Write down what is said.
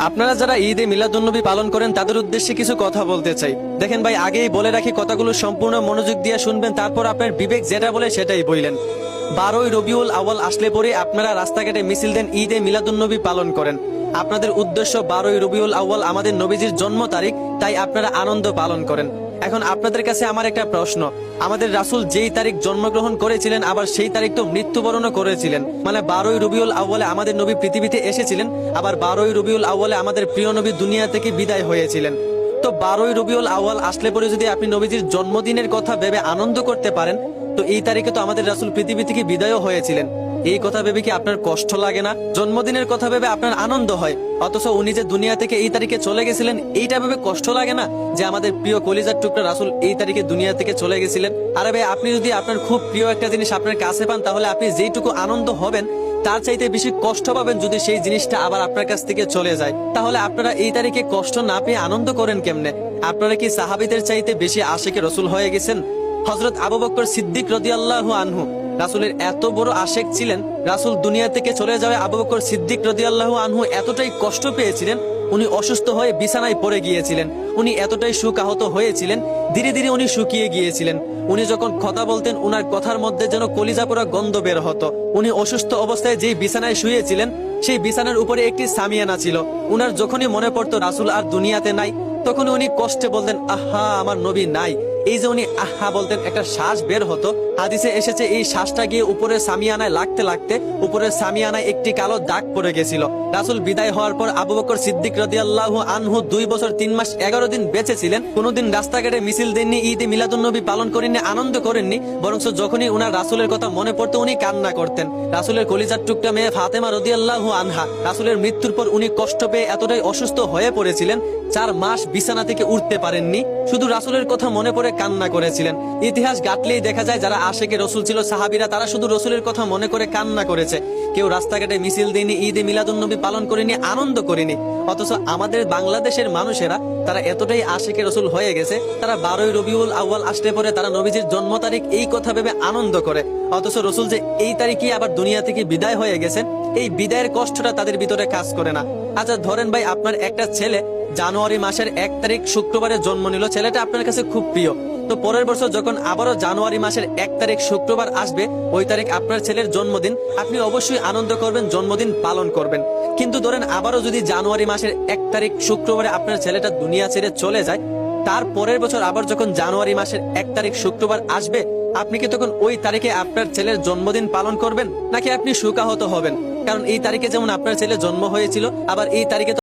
আপনারা যারা ঈদে মিলাদুন্নবী পালন করেন তাদের উদ্দেশ্যে কিছু কথা বলতে চাই। দেখেন ভাই, আগেই বলে রাখি, কথাগুলো সম্পূর্ণ মনোযোগ দিয়ে শুনবেন, তারপর আপনার বিবেক যেটা বলে সেটাই বললেন। 12ই রবিউল আউয়াল আসলে পরে আপনারা রাস্তাঘাটে মিছিল দেন, ঈদে মিলাদুন্নবী পালন করেন। আপনাদের উদ্দেশ্য 12ই রবিউল আউয়াল আমাদের নবীজির জন্ম তারিখ, তাই আপনারা আনন্দ পালন করেন। এখন আপনাদের কাছে আমার একটা প্রশ্ন, আমাদের রাসূল যেই তারিখ জন্মগ্রহণ করেছিলেন আবার সেই তারিখ তো মৃত্যুবরণও করেছিলেন, মানে 12ই রবিউল আউয়ালে আমাদের নবী পৃথিবীতে এসেছিলেন, আবার 12ই রবিউল আউয়ালে আমাদের প্রিয় নবী দুনিয়া থেকে বিদায় হয়েছিলেন। তো 12ই রবিউল আউয়াল আসলে পরে যদি আপনি নবীজির জন্মদিনের কথা ভেবে আনন্দ করতে পারেন, তো এই তারিখে তো আমাদের রাসূল পৃথিবী থেকে বিদায়ও হয়েছিলেন। এই কথা ভেবে কি আপনার কষ্ট লাগে না? জন্মদিনের কথা ভেবে আপনার আনন্দ হয়, অথচ উনি যে দুনিয়া থেকে এই তারিখে চলে গেছিলেন এইটা ভেবে কষ্ট লাগে না যে আমাদের প্রিয় কলিজার টুকরা রাসূল এই তারিখে দুনিয়া থেকে চলে গেছিলেন? আরে ভাই, আপনি যদি আপনার খুব প্রিয় একটা জিনিস আপনার কাছে পান, তাহলে আপনি যেইটুকু আনন্দ হবেন তার চাইতে বেশি কষ্ট পাবেন যদি সেই জিনিসটা আবার আপনার কাছ থেকে চলে যায়। তাহলে আপনারা এই তারিখে কষ্ট না পেয়ে আনন্দ করেন কেমনে? আপনারা কি সাহাবীদের চাইতে বেশি আশিকে রাসূল হয়ে গেছেন? হযরত আবু বকর সিদ্দিক রাদিয়াল্লাহু আনহু রাসূলের এত বড় আশেক ছিলেন, রাসূল দুনিয়া থেকে চলে যাওয়ায় আবু বকর সিদ্দিক রাদিয়াল্লাহু আনহু এতটাই কষ্ট পেয়েছিলেন, উনি অসুস্থ হয়ে বিছানায় পড়ে গিয়েছিলেন। উনি এতটাই শোকাহত হয়েছিলেন, ধীরে ধীরে উনি শুকিয়ে গিয়েছিলেন। উনি যখন কথা বলতেন উনার কথার মধ্যে যেন কলিজা পোড়া গন্ধ বের হতো। উনি অসুস্থ অবস্থায় যেই বিছানায় শুয়েছিলেন সেই বিছানার উপরে একটি সামিয়ানা ছিল। উনার যখনই মনে পড়তো রাসূল আর দুনিয়াতে নাই, তখন উনি কষ্টে বলতেন, আহা আমার নবী নাই। এই যে উনি আহা বলতেন, একটা শ্বাস বের হতো। হাদিসে এসেছে এই শ্বাসটা গিয়ে উপরের সামিয়ানায় লাগতে লাগতে উপরের সামিয়ানায় একটি কালো দাগ পড়ে গেছিল। রাসূল বিদায় হওয়ার পর আবু বকর সিদ্দিক রাদিয়াল্লাহু আনহু 2 বছর 3 মাস 11 দিন বেঁচে ছিলেন। কোনোদিন রাস্তাঘাটে মিছিল দেননি, ঈদে মিলাদুন্নবী পালন করেননি, আনন্দ করেননি, বরং যখনই উনার রাসূলের কথা মনে পড়তো উনি কান্না করতেন। রাসূলের কলিজার টুকরা মেয়ে ফাতেমা রাদিয়াল্লাহু আনহা, রাসূলের মৃত্যুর পর উনি কষ্ট পেয়ে এতটাই অসুস্থ হয়ে পড়েছিলেন, 4 মাস বিছানা থেকে উঠতে পারেননি, শুধু রাসূলের কথা মনে পড়ে কান্না করেছিলেন। ইতিহাস ঘাটলেই দেখা যায় যারা আশেকে রাসূল ছিল সাহাবীরা, তারা শুধু রাসূলের কথা মনে করে কান্না করেছে। কেউ রাস্তাঘাটে মিছিল দেয়নি, ঈদে মিলাদুন্নবী পালন করেনি, আনন্দ করেনি। অথচ আমাদের বাংলাদেশের মানুষেরা তারা এতটাই আশেকে রাসূল হয়ে গেছে, তারা 12ই রবিউল আউয়াল আসলে পরে তারা নবীজির জন্ম তারিখ এই কথা ভেবে আনন্দ করে, অথচ রাসূল যে এই তারিখে আবার দুনিয়া থেকে বিদায় হয়ে গেছেন এই বিদায়ের কষ্টটা তাদের ভিতরে কাজ করে না। আচ্ছা ধরেন ভাই, আপনার একটা ছেলে জানুয়ারি মাসের 1 তারিখ শুক্রবারে জন্ম নিল, ছেলেটা আপনার কাছে খুব প্রিয়। তো পরের বছর যখন আবারও জানুয়ারি মাসের 1 তারিখ শুক্রবার আসবে, ওই তারিখ আপনার ছেলের জন্মদিন, আপনি অবশ্যই আনন্দ করবেন, জন্মদিন পালন করবেন। কিন্তু ধরেন আবারও যদি জানুয়ারি মাসের 1 তারিখ শুক্রবারে আপনার ছেলেটা দুনিয়া ছেড়ে চলে যায়, তার পরের বছর আবার যখন জানুয়ারি মাসের 1 তারিখ শুক্রবার আসবে, আপনি কি তখন ওই তারিখে আপনার ছেলের জন্মদিন পালন করবেন, নাকি আপনি শোকাহত হবেন? কারণ এই তারিখে যেমন আপনার ছেলে জন্ম হয়েছিল, আবার এই তারিখে